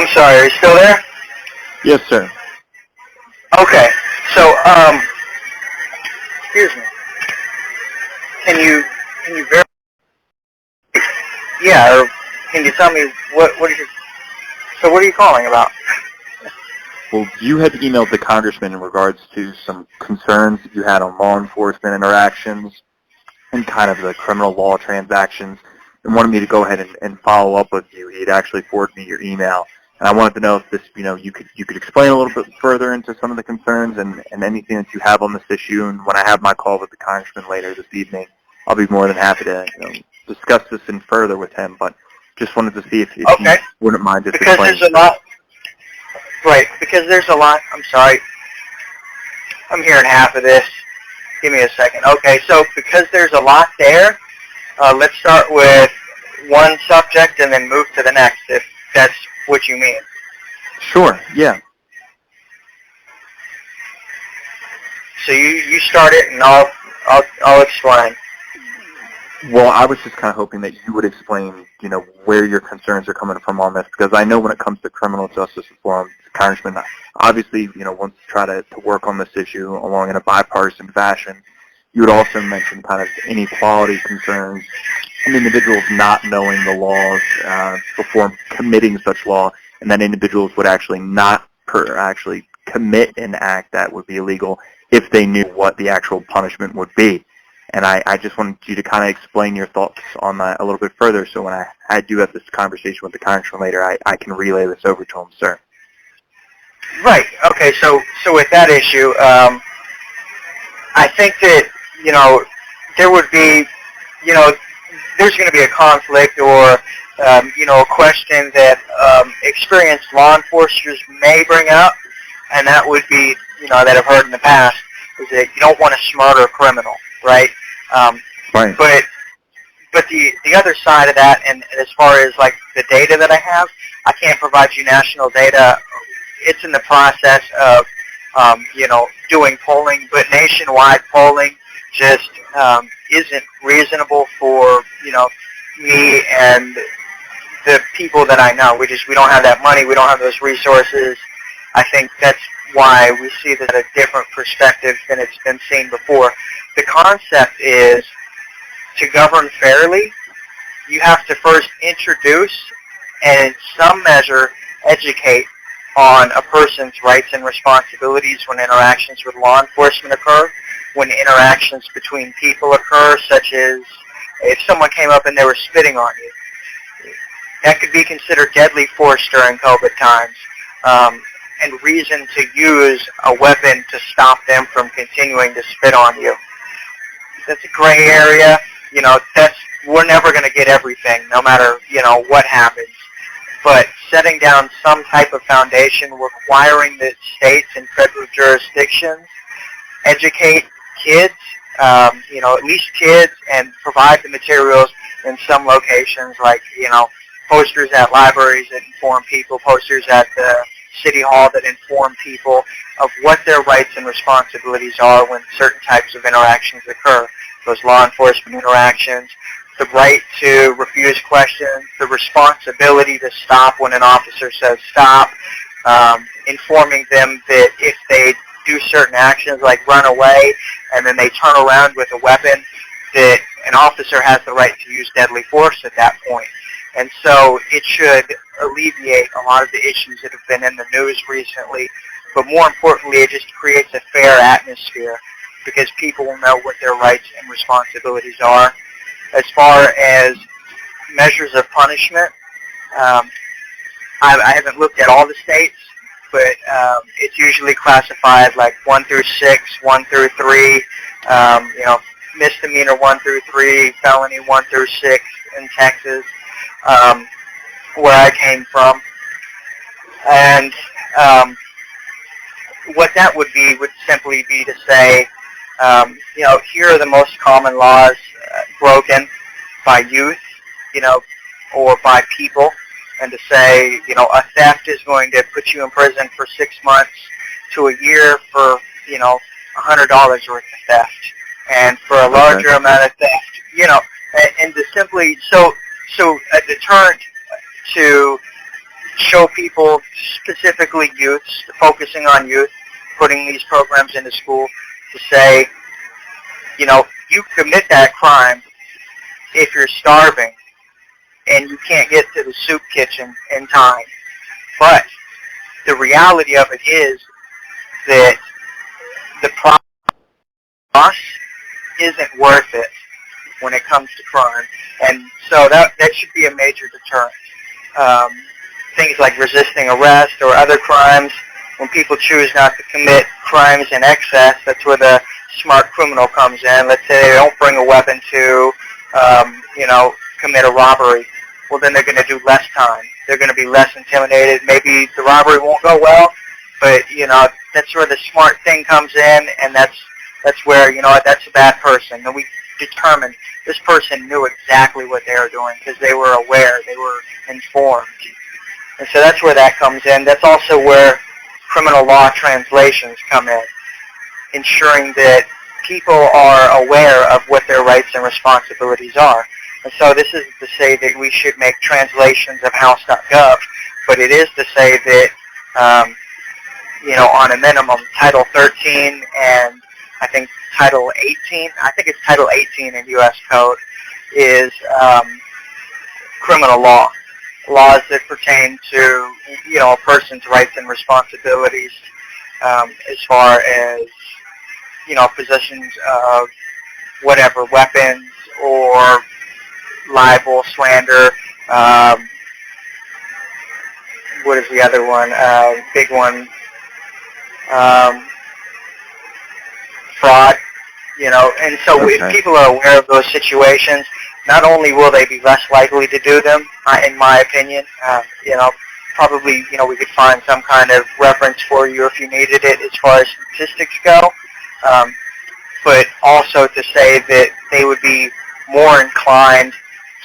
I'm sorry, are you still there? Yes, sir. Okay, so, excuse me. Can you verify? Yeah, or can you tell me what are you, so what are you calling about? Well, you had emailed the Congressman in regards to some concerns that you had on law enforcement interactions and kind of the criminal law transactions, and wanted me to go ahead and follow up with you. He'd actually forwarded me your email, and I wanted to know if this, you could explain a little bit further into some of the concerns and anything that you have on this issue. And when I have my call with the Congressman later this evening, I'll be more than happy to discuss this in further with him. But just wanted to see if you wouldn't mind just because explaining. There's a lot. Right, because there's a lot. I'm sorry. I'm hearing half of this. Give me a second. Okay, so because there's a lot there, let's start with one subject and then move to the next, if that's what you mean. Sure, yeah. So you start it, and I'll explain. Well, I was just kind of hoping that you would explain, where your concerns are coming from on this, because I know when it comes to criminal justice reform, the Congressman obviously, wants to try to work on this issue along in a bipartisan fashion. You would also mention kind of inequality concerns and individuals not knowing the laws before committing such law, and that individuals would actually not actually commit an act that would be illegal if they knew what the actual punishment would be. And I just wanted you to kind of explain your thoughts on that a little bit further, so when I do have this conversation with the Congressman later, I can relay this over to him, sir. Right. Okay. So with that issue, I think that there would be, there's going to be a conflict or a question that experienced law enforcers may bring up, and that would be, that I've heard in the past, is that you don't want to smart a criminal, right? Right. But the other side of that, and as far as like the data that I have, I can't provide you national data. It's in the process of doing polling, but nationwide polling just isn't reasonable for me and the people that I know. We don't have that money. We don't have those resources. I think that's why we see this at a different perspective than it's been seen before. The concept is to govern fairly, you have to first introduce and in some measure educate on a person's rights and responsibilities when interactions with law enforcement occur, when interactions between people occur, such as if someone came up and they were spitting on you. That could be considered deadly force during COVID times, and reason to use a weapon to stop them from continuing to spit on you. That's a gray area. We're never going to get everything, no matter, what happens. But setting down some type of foundation requiring that states and federal jurisdictions educate kids, at least kids, and provide the materials in some locations, like, posters at libraries that inform people, posters at the City Hall that inform people of what their rights and responsibilities are when certain types of interactions occur. Those law enforcement interactions, the right to refuse questions, the responsibility to stop when an officer says stop, informing them that if they do certain actions like run away and then they turn around with a weapon, that an officer has the right to use deadly force at that point. And so it should alleviate a lot of the issues that have been in the news recently, but more importantly, it just creates a fair atmosphere because people will know what their rights and responsibilities are. As far as measures of punishment, I haven't looked at all the states, but it's usually classified like 1 through 6, 1 through 3, misdemeanor 1 through 3, felony 1 through 6 in Texas, where I came from. And what that would simply be to say, here are the most common laws broken by youth, or by people, and to say, a theft is going to put you in prison for 6 months to a year for, $100 worth of theft, and for a larger amount of theft, and to simply, so a deterrent to show people, specifically youths, focusing on youth, putting these programs into school to say, you know, you commit that crime if you're starving and you can't get to the soup kitchen in time. But the reality of it is that the cost isn't worth it when it comes to crime. And so that should be a major deterrent. Things like resisting arrest or other crimes, when people choose not to commit crimes in excess, that's where the smart criminal comes in. Let's say they don't bring a weapon to, you know, commit a robbery. Well, then they're going to do less time. They're going to be less intimidated. Maybe the robbery won't go well, but, you know, that's where the smart thing comes in, and that's where, you know, that's a bad person. And we determined this person knew exactly what they were doing because they were aware, they were informed. And so that's where that comes in. That's also where criminal law translations come in, ensuring that people are aware of what their rights and responsibilities are. And so this isn't to say that we should make translations of House.gov, but it is to say that, you know, on a minimum, Title 13 and I think Title 18, I think it's Title 18 in U.S. Code, is criminal law. Laws that pertain to, you know, a person's rights and responsibilities as far as, you know, possessions of whatever, weapons or libel, slander, what is the other one, big one, fraud, you know, and so if people are aware of those situations, not only will they be less likely to do them, in my opinion, you know, probably, you know, we could find some kind of reference for you if you needed it as far as statistics go, but also to say that they would be more inclined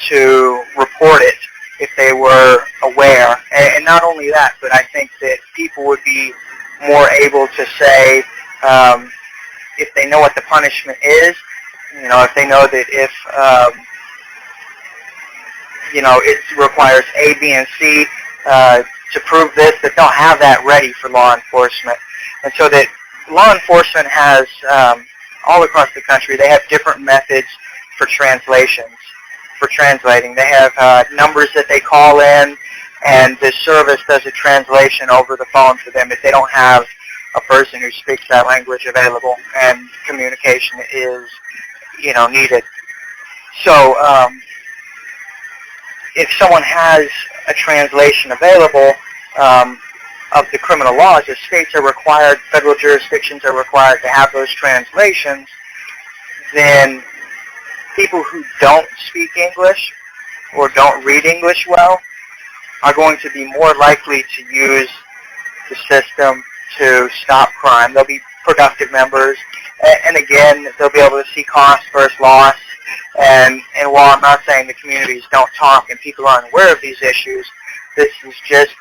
to report it if they were aware. And not only that, but I think that people would be more able to say, if they know what the punishment is, you know, if they know that if, you know, it requires A, B, and C to prove this, that they'll have that ready for law enforcement. And so that law enforcement has, all across the country, they have different methods for translations, for translating. They have numbers that they call in, and the service does a translation over the phone for them if they don't have a person who speaks that language available and communication is, you know, needed. So if someone has a translation available of the criminal laws, if states are required, federal jurisdictions are required to have those translations, then people who don't speak English or don't read English well are going to be more likely to use the system to stop crime. They'll be productive members, and again, they'll be able to see cost versus loss. And while I'm not saying the communities don't talk and people aren't aware of these issues, this is just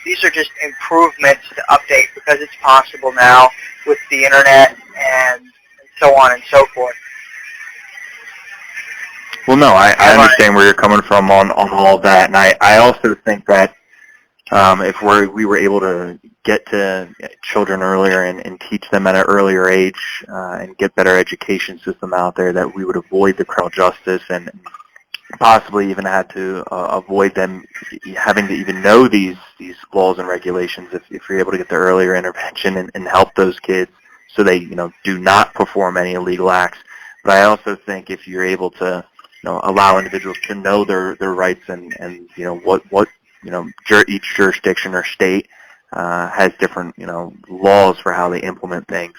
these are just improvements to update because it's possible now with the internet and so on and so forth. Well, no, I understand where you're coming from on all of that, and I also think that if we were able to get to children earlier and teach them at an earlier age and get better education system out there, that we would avoid the criminal justice and possibly even had to avoid them having to even know these laws and regulations if you're able to get the earlier intervention and help those kids so they, you know, do not perform any illegal acts. But I also think if you're able to, you know, allow individuals to know their rights and you know what you know, each jurisdiction or state has different, you know, laws for how they implement things.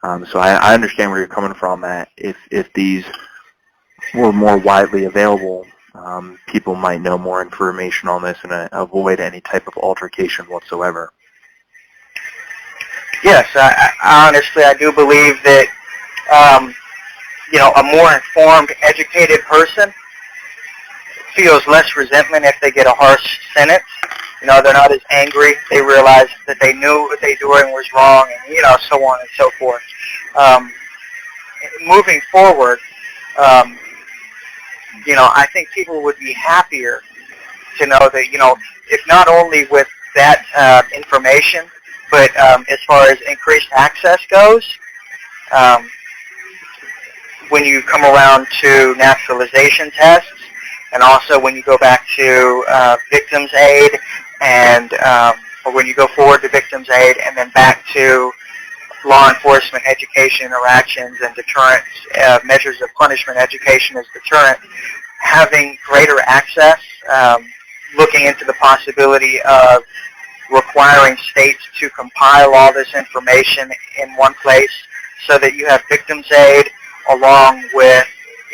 So I understand where you're coming from. That if these were more widely available, people might know more information on this and avoid any type of altercation whatsoever. Yes, I honestly, I do believe that, you know, a more informed, educated person feels less resentment if they get a harsh sentence. You know, they're not as angry. They realize that they knew what they were doing was wrong, and, you know, so on and so forth. Moving forward, you know, I think people would be happier to know that, if not only with that information, but as far as increased access goes, when you come around to naturalization tests, and also when you go back to victims aid, and or when you go forward to victims aid, and then back to law enforcement education interactions and deterrence, measures of punishment education as deterrent, having greater access, looking into the possibility of requiring states to compile all this information in one place so that you have victims aid along with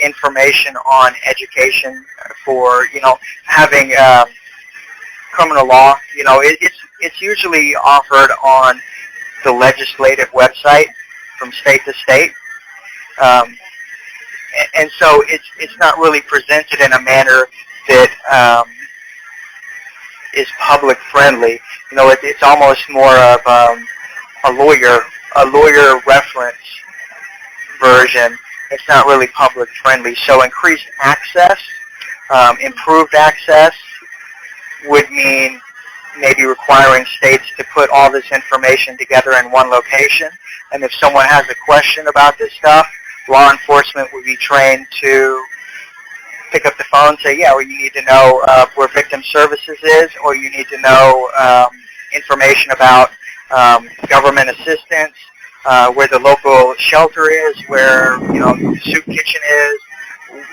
information on education for, having criminal law. It's usually offered on the legislative website from state to state. And so it's not really presented in a manner that is public friendly. It's almost more of a lawyer reference version. It's not really public friendly. So increased access, improved access would mean maybe requiring states to put all this information together in one location. And if someone has a question about this stuff, law enforcement would be trained to pick up the phone and say, yeah, well, you need to know where victim services is, or you need to know information about government assistance, where the local shelter is, where the soup kitchen is,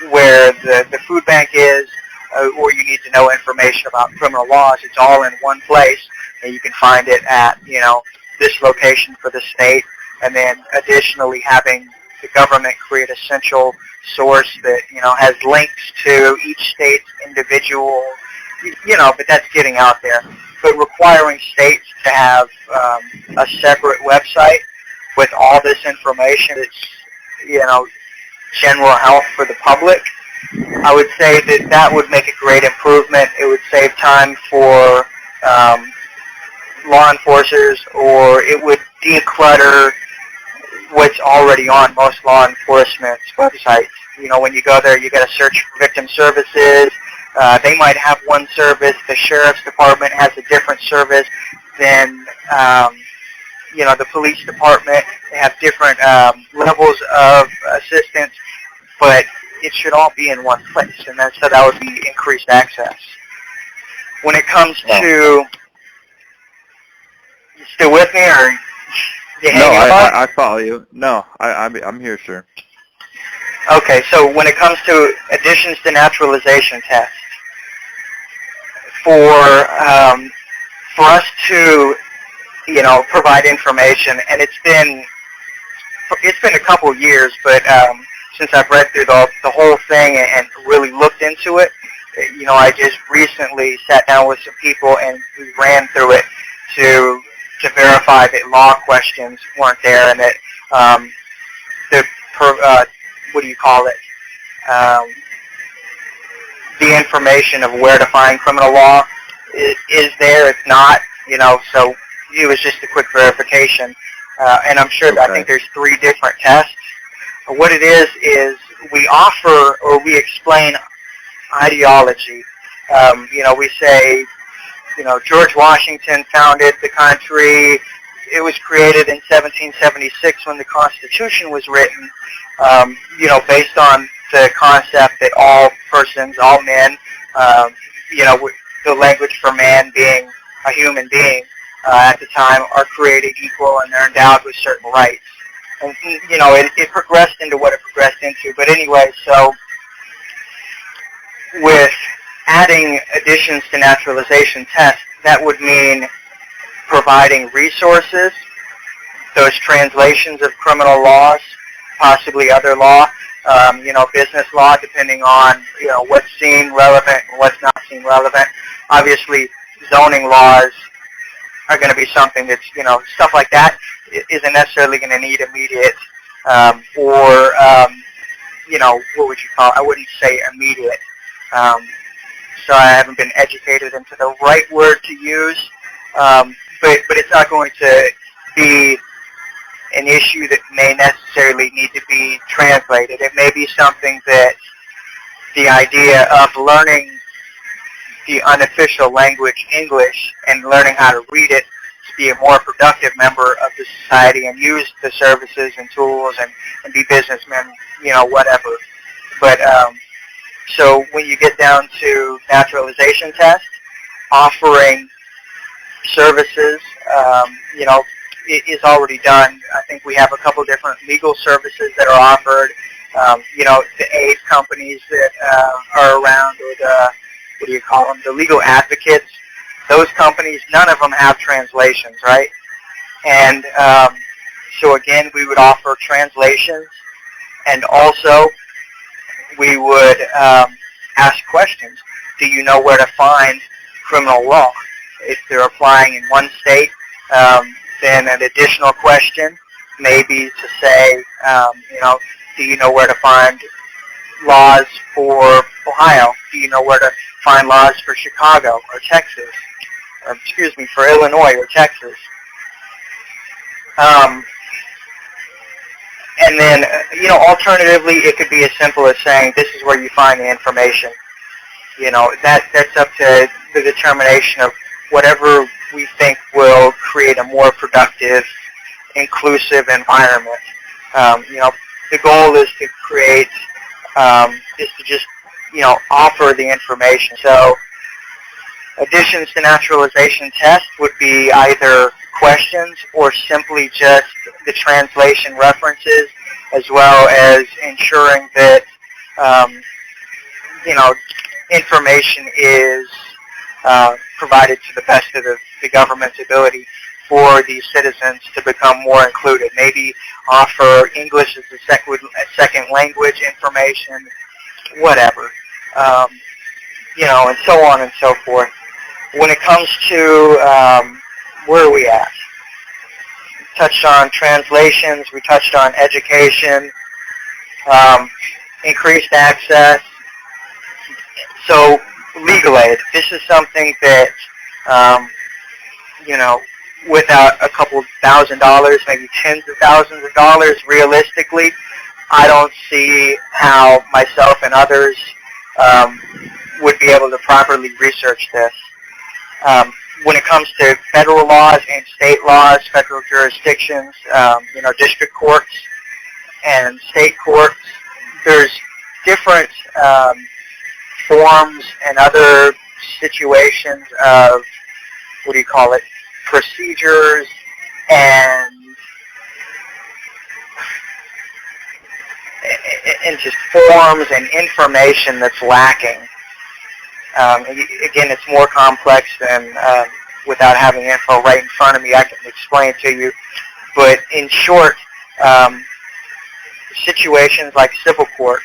where the food bank is, or you need to know information about criminal laws. It's all in one place, and you can find it at this location for the state, and then additionally having the government create a central source that has links to each state's individual, but that's getting out there. But requiring states to have a separate website with all this information, it's general health for the public. I would say that would make a great improvement. It would save time for law enforcers, or it would declutter what's already on most law enforcement's websites. When you go there, you got to search for victim services. They might have one service. The sheriff's department has a different service than the police department. They have different levels of assistance, but it should all be in one place, and so that would be increased access. When it comes to, you still with me, or you hanging on? I follow you. No, I'm here, sir. Okay, so when it comes to additions to naturalization tests, for us to provide information, and it's been a couple years, but since I've read through the whole thing and really looked into it, I just recently sat down with some people and we ran through it to verify that law questions weren't there, and that the information of where to find criminal law is there. It's not, so it was just a quick verification. And I'm sure that I think there's 3 different tests. What it is we offer, or we explain ideology. We say, George Washington founded the country. It was created in 1776 when the Constitution was written, based on the concept that all persons, all men, the language for man being a human being at the time, are created equal and they're endowed with certain rights. And, it progressed into what it progressed into. But anyway, so with adding additions to naturalization tests, that would mean providing resources, those translations of criminal laws, possibly other law, business law, depending on, what's seen relevant and what's not seen relevant. Obviously, zoning laws are going to be something that's, stuff like that isn't necessarily going to need immediate, what would you call it? I wouldn't say immediate. So I haven't been educated into the right word to use, but it's not going to be an issue that may necessarily need to be translated. It may be something that the idea of learning the unofficial language English and learning how to read it to be a more productive member of the society and use the services and tools and be businessmen, whatever. But so when you get down to naturalization tests, offering services, is already done. I think we have a couple different legal services that are offered. The aid companies that are around, or the legal advocates. Those companies, none of them have translations, right? And so again, we would offer translations, and also we would ask questions. Do you know where to find criminal law? If they're applying in one state, then an additional question may be to say, do you know where to find laws for Ohio? Do you know where to find laws for Chicago or Texas? Or, for Illinois or Texas? And then, alternatively, it could be as simple as saying, this is where you find the information. That's up to the determination of whatever we think will create a more productive, inclusive environment. The goal is to create, offer the information. So additions to naturalization tests would be either questions or simply just the translation references, as well as ensuring that, information is provided to the best of the government's ability for these citizens to become more included. Maybe offer English as a second language information, whatever, and so on and so forth. When it comes to, where are we at? We touched on translations, we touched on education, increased access. So legal aid, this is something that, without a couple $1,000s, maybe tens of thousands of dollars, realistically, I don't see how myself and others would be able to properly research this. When it comes to federal laws and state laws, federal jurisdictions, district courts and state courts, there's different forms and other situations of, procedures and just forms and information that's lacking. Again, it's more complex than, without having info right in front of me, I can explain to you. But in short, situations like civil court,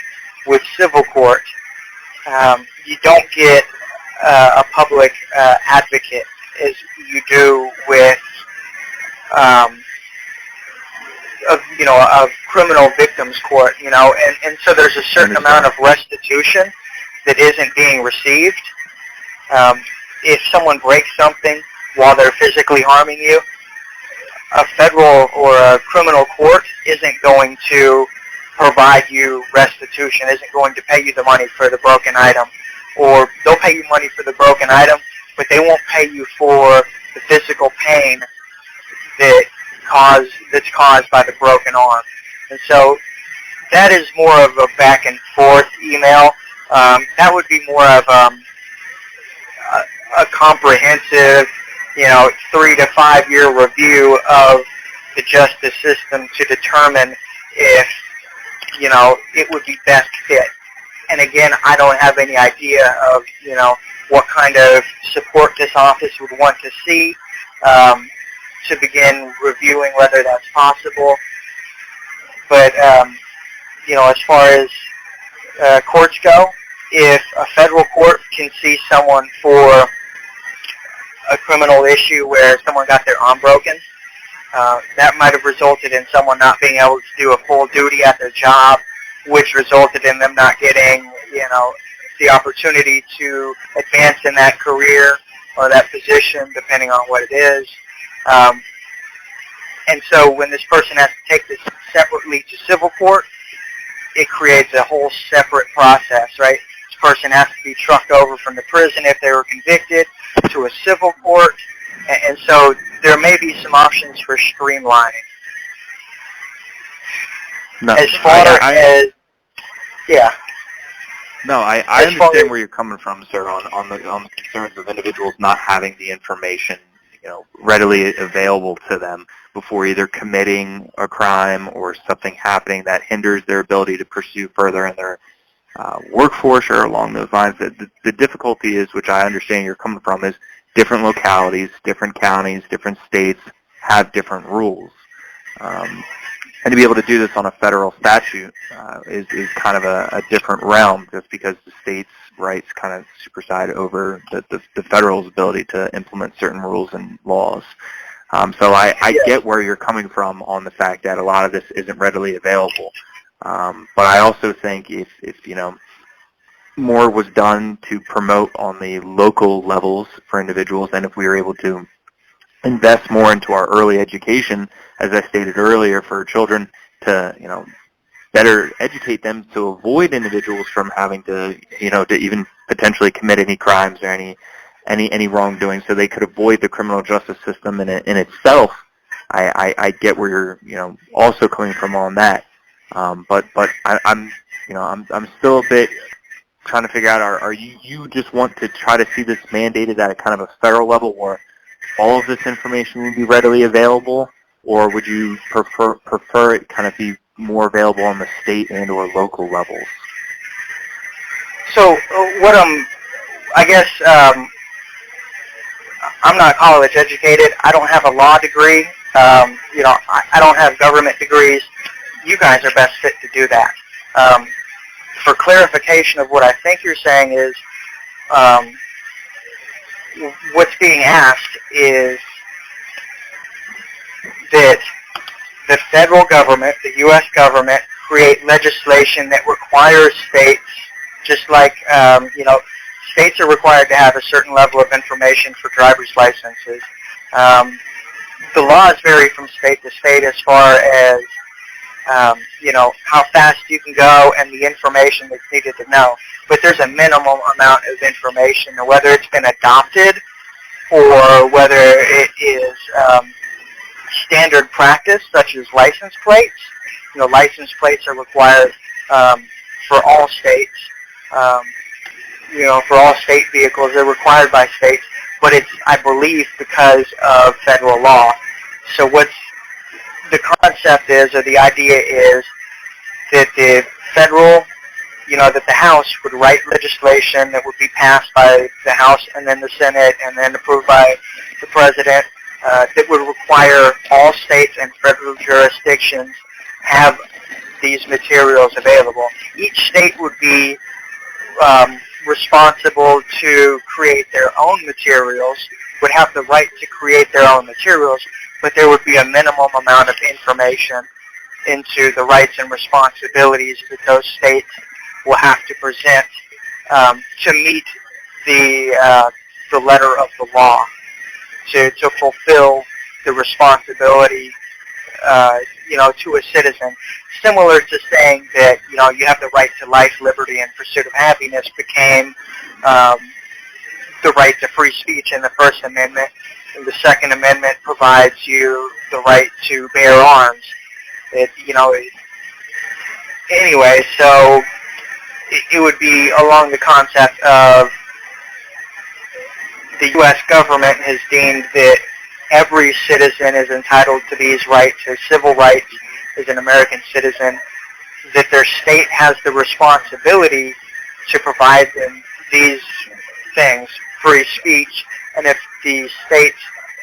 with civil court, you don't get a public advocate as you do with a criminal victims court, and so there's a certain amount of restitution that isn't being received. If someone breaks something while they're physically harming you, a federal or a criminal court isn't going to provide you restitution, isn't going to pay you the money for the broken item. Or they'll pay you money for the broken item, but they won't pay you for the physical pain that's caused by the broken arm. And so that is more of a back and forth email. That would be more of a comprehensive, 3 to 5 year review of the justice system to determine if, it would be best fit. And again, I don't have any idea of, what kind of support this office would want to see to begin reviewing whether that's possible. But, as far as courts go, if a federal court can see someone for a criminal issue where someone got their arm broken, that might have resulted in someone not being able to do a full duty at their job, which resulted in them not getting, the opportunity to advance in that career or that position, depending on what it is. And so when this person has to take this separately to civil court, it creates a whole separate process, right? person has to be trucked over from the prison if they were convicted to a civil court, and so there may be some options for streamlining. No, As far as, yeah. No, I understand where you're coming from, sir, on the concerns of individuals not having the information, readily available to them before either committing a crime or something happening that hinders their ability to pursue further in their workforce or along those lines. The difficulty is, which I understand you're coming from, is different localities, different counties, different states have different rules. And to be able to do this on a federal statute is kind of a different realm, just because the state's rights kind of supersede over the federal's ability to implement certain rules and laws. So I get where you're coming from on the fact that a lot of this isn't readily available. But I also think if more was done to promote on the local levels for individuals, and if we were able to invest more into our early education, as I stated earlier, for children to, better educate them to avoid individuals from having to, to even potentially commit any crimes or any wrongdoing, so they could avoid the criminal justice system in itself. I get where you're, also coming from on that. But I'm still a bit trying to figure out, are you just want to try to see this mandated at a kind of a federal level where all of this information would be readily available, or would you prefer it kind of be more available on the state and or local levels? So I guess I'm not college educated. I don't have a law degree. I don't have government degrees. You guys are best fit to do that. For clarification of what I think you're saying is, what's being asked is that the federal government, the U.S. government, create legislation that requires states, just like, states are required to have a certain level of information for driver's licenses. The laws vary from state to state as far as, how fast you can go and the information that's needed to know. But there's a minimum amount of information, and whether it's been adopted or whether it is standard practice, such as license plates. License plates are required for all states. For all state vehicles, they're required by states, but it's, I believe, because of federal law. So what's the concept is, or the idea is, that the federal, that the House would write legislation that would be passed by the House and then the Senate and then approved by the President, that would require all states and federal jurisdictions have these materials available. Each state would be responsible to create their own materials, would have the right to create their own materials, but there would be a minimum amount of information into the rights and responsibilities that those states will have to present to meet the letter of the law, to fulfill the responsibility, to a citizen. Similar to saying that, you have the right to life, liberty, and pursuit of happiness became the right to free speech in the First Amendment. And the Second Amendment provides you the right to bear arms. Anyway, so it would be along the concept of the U.S. government has deemed that every citizen is entitled to these rights as civil rights as an American citizen, that their state has the responsibility to provide them these things, free speech, and if the states,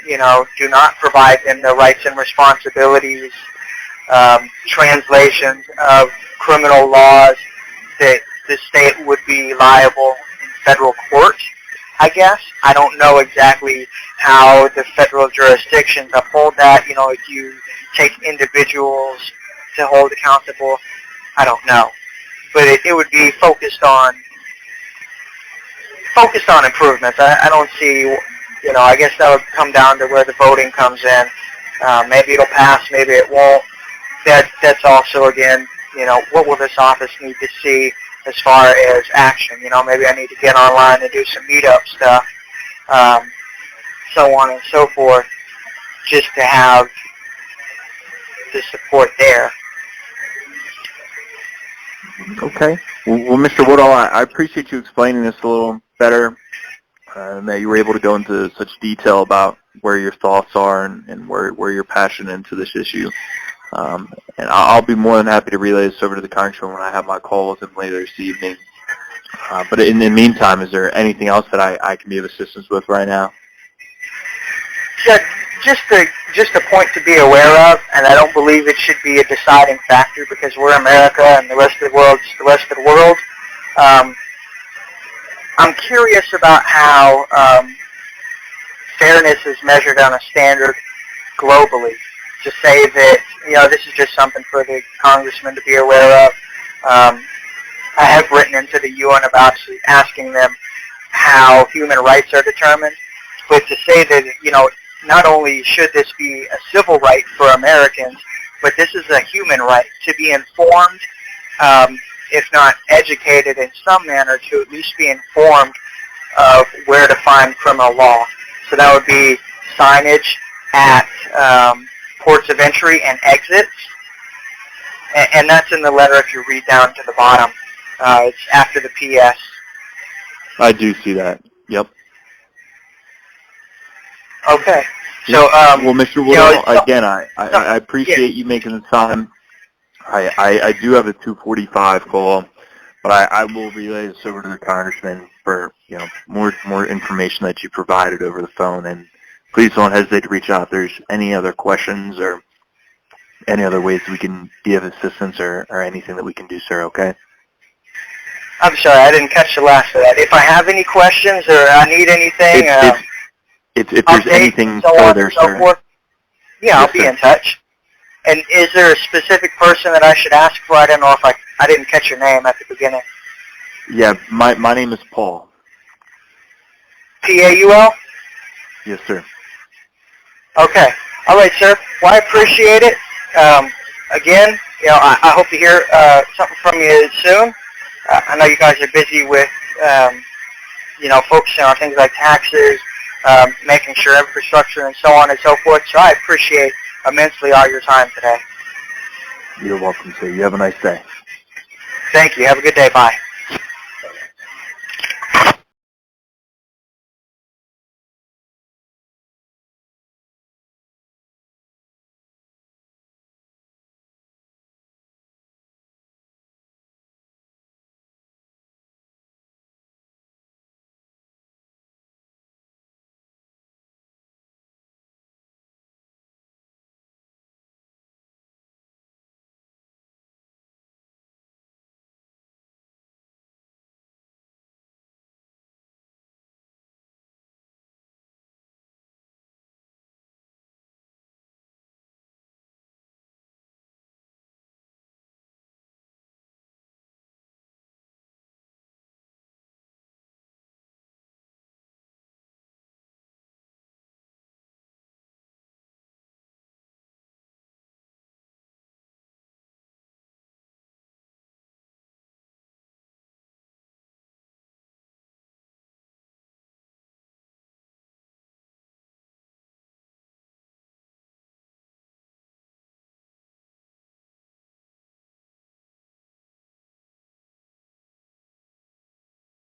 do not provide them the rights and responsibilities, translations of criminal laws, that the state would be liable in federal court, I guess. I don't know exactly how the federal jurisdictions uphold that. If you take individuals to hold accountable, I don't know. But it would be focused on improvements. I don't see, I guess that would come down to where the voting comes in. Maybe it'll pass, maybe it won't. That's also, again, what will this office need to see as far as action. You know, maybe I need to get online and do some meetup stuff, so on and so forth, just to have the support there. Okay. Well, Mr. Woodall, I appreciate you explaining this a little better, and that you were able to go into such detail about where your thoughts are and where you're passionate into this issue. And I'll be more than happy to relay this over to the Congressman when I have my call with him later this evening. But in the meantime, is there anything else that I can be of assistance with right now? Yeah, just a point to be aware of, and I don't believe it should be a deciding factor because we're America and the rest of the world is the rest of the world. I'm curious about how fairness is measured on a standard globally. To say that, you know, this is just something for the Congressman to be aware of. I have written into the UN about asking them how human rights are determined, but to say that, you know, not only should this be a civil right for Americans, but this is a human right to be informed, if not educated in some manner, to at least be informed of where to find criminal law. So that would be signage at ports of entry and exits, and that's in the letter if you read down to the bottom. It's after the PS. I do see that. Yep. Okay. So, well, Mr. Woodall, again, I appreciate you making the time. I do have a 2:45 call, but I will relay this over to the Congressman for, you know, more information that you provided over the phone. And please don't hesitate to reach out if there's any other questions or any other ways we can be of assistance or anything that we can do, sir. Okay. I'm sorry, I didn't catch the last of that. If I have any questions or I need anything, if there's anything further, sir. Yeah, I'll be in touch. And is there a specific person that I should ask for? I don't know if I didn't catch your name at the beginning. Yeah, my name is Paul. Paul? Yes, sir. Okay. All right, sir. Well, I appreciate it. Again, you know, I hope to hear something from you soon. I know you guys are busy with, you know, focusing on things like taxes, making sure infrastructure and so on and so forth. So I appreciate immensely all your time today. You're welcome, sir. You have a nice day. Thank you. Have a good day. Bye.